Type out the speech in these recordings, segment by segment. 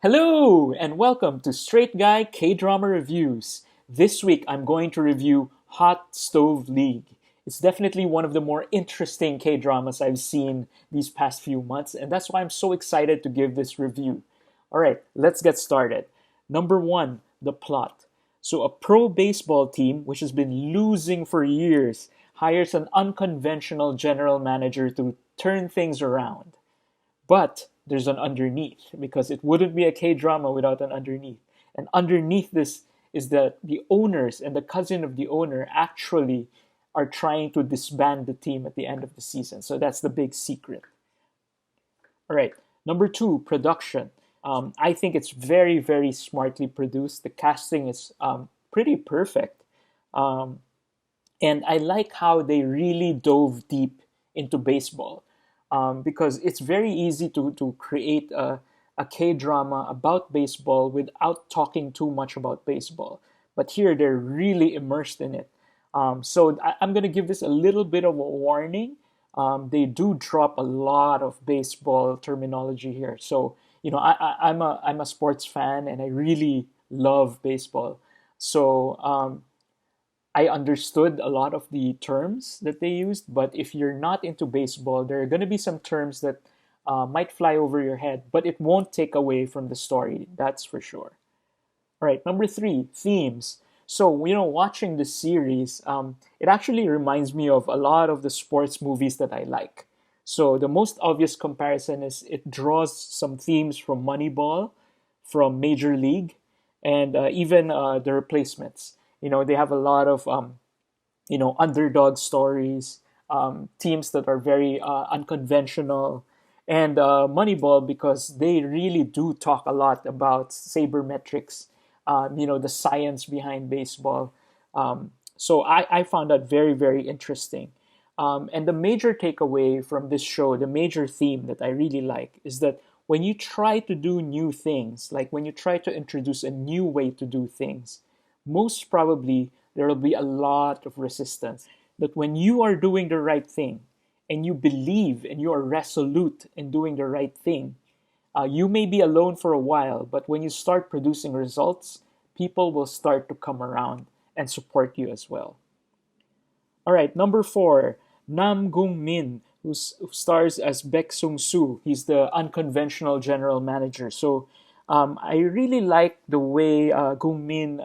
Hello, and welcome to Straight Guy K-Drama Reviews. This week I'm going to review Hot Stove League. It's definitely one of the more interesting K-dramas I've seen these past few months, and that's why I'm so excited to give this review. Alright, let's get started. Number one, the plot. So, a pro baseball team, which has been losing for years, hires an unconventional general manager to turn things around. But there's an underneath because it wouldn't be a K drama without an underneath. And underneath this is that the owners and the cousin of the owner actually are trying to disband the team at the end of the season. So that's the big secret. All right. Number two, production. I think it's very, very smartly produced. The casting is pretty perfect. Um, and I like how they really dove deep into baseball because it's very easy to create a K drama about baseball without talking too much about baseball. But here they're really immersed in it. I'm going to give this a little bit of a warning. They do drop a lot of baseball terminology here. So, I'm a sports fan and I really love baseball. So, I understood a lot of the terms that they used, but if you're not into baseball, there are going to be some terms that might fly over your head, but it won't take away from the story, that's for sure. All right, number three, themes. So, watching this series, it actually reminds me of a lot of the sports movies that I like. So, the most obvious comparison is it draws some themes from Moneyball, from Major League, and even the replacements. They have a lot of underdog stories, teams that are very unconventional, and Moneyball because they really do talk a lot about sabermetrics, the science behind baseball. So I found that very, very interesting. And the major takeaway from this show, the major theme that I really like, is that when you try to do new things, like when you try to introduce a new way to do things, most probably there will be a lot of resistance. That when you are doing the right thing and you believe and you are resolute in doing the right thing, you may be alone for a while, but when you start producing results, people will start to come around and support you as well. All right, number four, Nam Gung Min, who stars as Baek Sung Soo. He's the unconventional general manager. So I really like the way Gung Min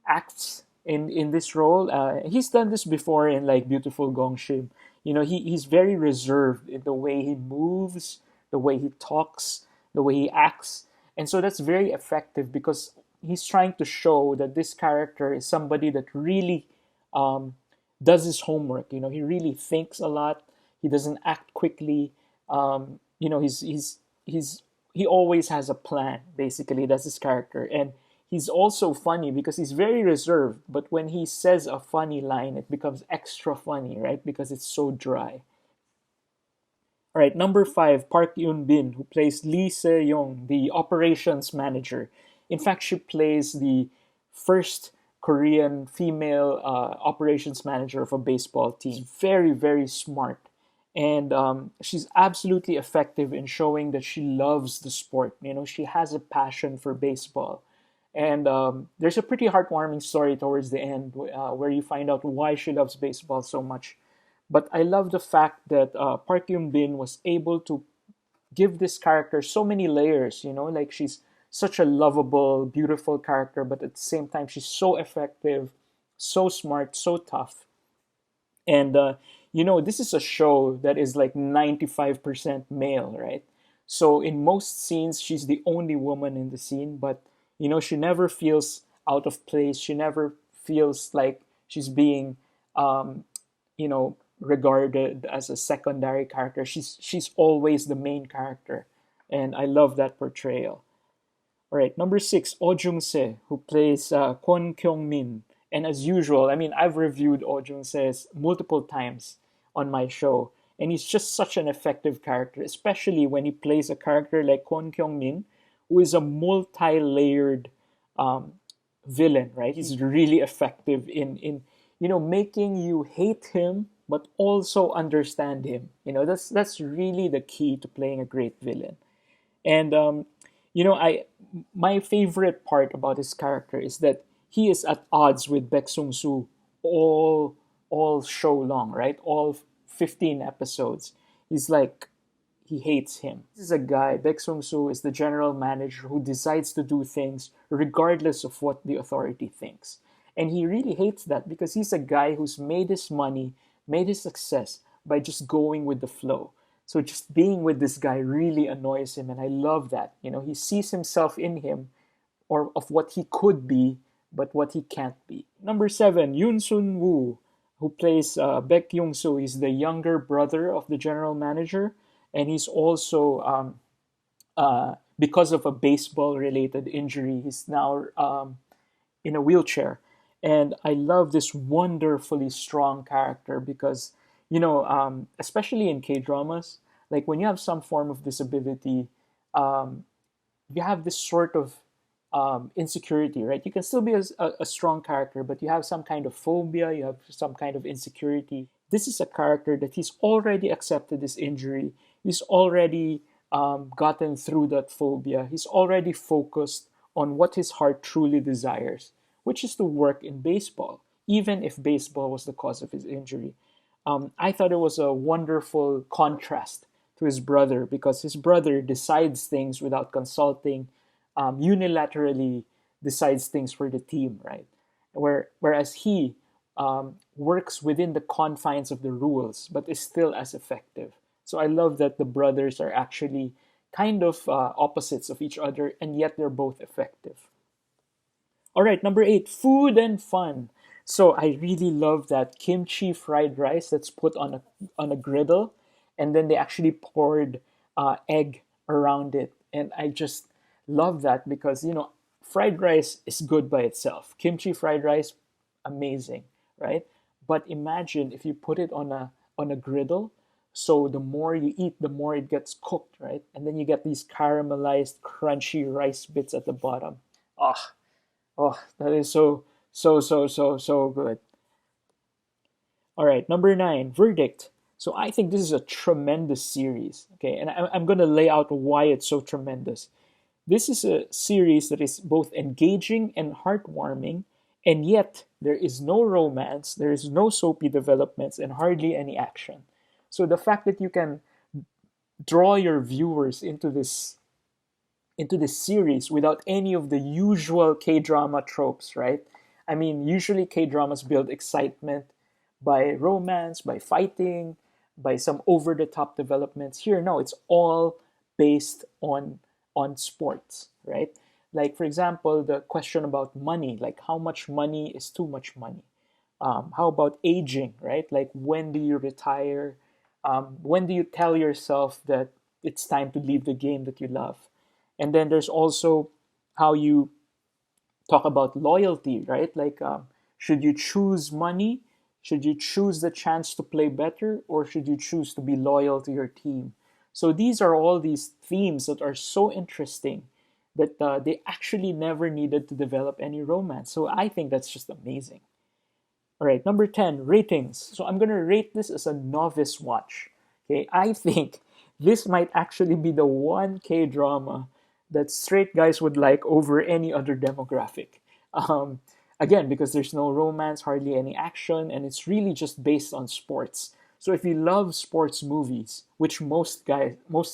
acts in this role. He's done this before in like Beautiful Gongshim. He's very reserved in the way he moves, the way he talks, the way he acts. And so that's very effective because he's trying to show that this character is somebody that really um, does his homework. He really thinks a lot. He doesn't act quickly. He always has a plan. Basically, that's his character, and he's also funny because he's very reserved. But when he says a funny line, it becomes extra funny, right? Because it's so dry. All right, number five, Park Eun Bin, who plays Lee Se Young, the operations manager. In fact, she plays the first Korean female operations manager of a baseball team. Very, very smart. And she's absolutely effective in showing that she loves the sport. She has a passion for baseball. And there's a pretty heartwarming story towards the end where you find out why she loves baseball so much. But I love the fact that Park Eun Bin was able to give this character so many layers. Like she's such a lovable, beautiful character, but at the same time, she's so effective, so smart, so tough. And this is a show that is like 95% male, right? So in most scenes, she's the only woman in the scene, but she never feels out of place. She never feels like she's being regarded as a secondary character. She's always the main character, and I love that portrayal. All right, number six, Oh Jung Se, who plays Kwon Kyung Min. And as usual, I mean, I've reviewed Oh Jung Se multiple times on my show, and he's just such an effective character, especially when he plays a character like Kwon Kyung Min, who is a multi-layered um, villain, right? He's really effective in making you hate him but also understand him. That's really the key to playing a great villain. And You know, my favorite part about his character is that he is at odds with Baek Sung Soo all all show long, right? All 15 episodes. He's like he hates him. This is a guy, Baek Sung Soo is the general manager who decides to do things regardless of what the authority thinks. And he really hates that because he's a guy who's made his money, made his success by just going with the flow. So just being with this guy really annoys him, and I love that. You know, he sees himself in him, or of what he could be, but what he can't be. Number seven, Yoon Sun Woo, who plays Baek Young Soo. He's the younger brother of the general manager, and he's also because of a baseball-related injury, he's now in a wheelchair. And I love this wonderfully strong character because, you know, especially in K dramas, like when you have some form of disability, um, you have this sort of insecurity, right? You can still be a strong character, but you have some kind of phobia, you have some kind of insecurity. This is a character that he's already accepted his injury, he's already gotten through that phobia, he's already focused on what his heart truly desires, which is to work in baseball, even if baseball was the cause of his injury. I thought it was a wonderful contrast to his brother because his brother decides things without consulting, unilaterally decides things for the team, right? Whereas he works within the confines of the rules, but is still as effective. So I love that the brothers are actually kind of opposites of each other, and yet they're both effective. All right, number eight, food and fun. So I really love that kimchi fried rice that's put on a griddle, and then they actually poured egg around it, and I just love that because you know fried rice is good by itself. Kimchi fried rice, amazing, right? But imagine if you put it on a griddle. So the more you eat, the more it gets cooked, right? And then you get these caramelized, crunchy rice bits at the bottom. Ah, oh, that is so good. All right, number nine, Verdict. So I think this is a tremendous series. Okay, and I'm going to lay out why it's so tremendous. This is a series that is both engaging and heartwarming, and yet there is no romance, there is no soapy developments, and hardly any action. So the fact that you can draw your viewers into this series without any of the usual K drama tropes, right? I mean, usually K dramas build excitement by romance, by fighting, by some over the top developments. Here, no, it's all based on sports, right? Like for example, the question about money, like how much money is too much money? How about aging, right? Like when do you retire? When do you tell yourself that it's time to leave the game that you love? And then there's also how you talk about loyalty, right? Like, should you choose money? Should you choose the chance to play better? Or should you choose to be loyal to your team? So these are all these themes that are so interesting that they actually never needed to develop any romance. So I think that's just amazing. All right, number 10, ratings. So I'm going to rate this as a novice watch. Okay, I think this might actually be the one K drama that straight guys would like over any other demographic. Um, Again, because there's no romance, hardly any action, and it's really just based on sports. So if you love sports movies, which most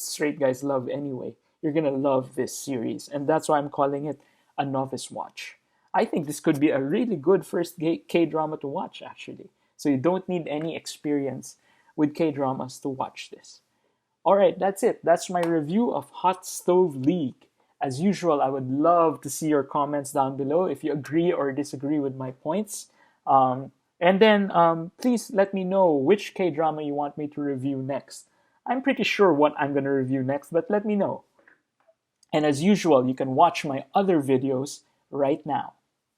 straight guys love anyway, you're gonna love this series, and that's why I'm calling it a novice watch. I think this could be a really good first K drama to watch, actually. So you don't need any experience with K dramas to watch this. All right, that's it. That's my review of Hot Stove League. As usual, I would love to see your comments down below if you agree or disagree with my points. And then please let me know which K drama you want me to review next. I'm pretty sure what I'm going to review next, but let me know. And as usual, you can watch my other videos right now.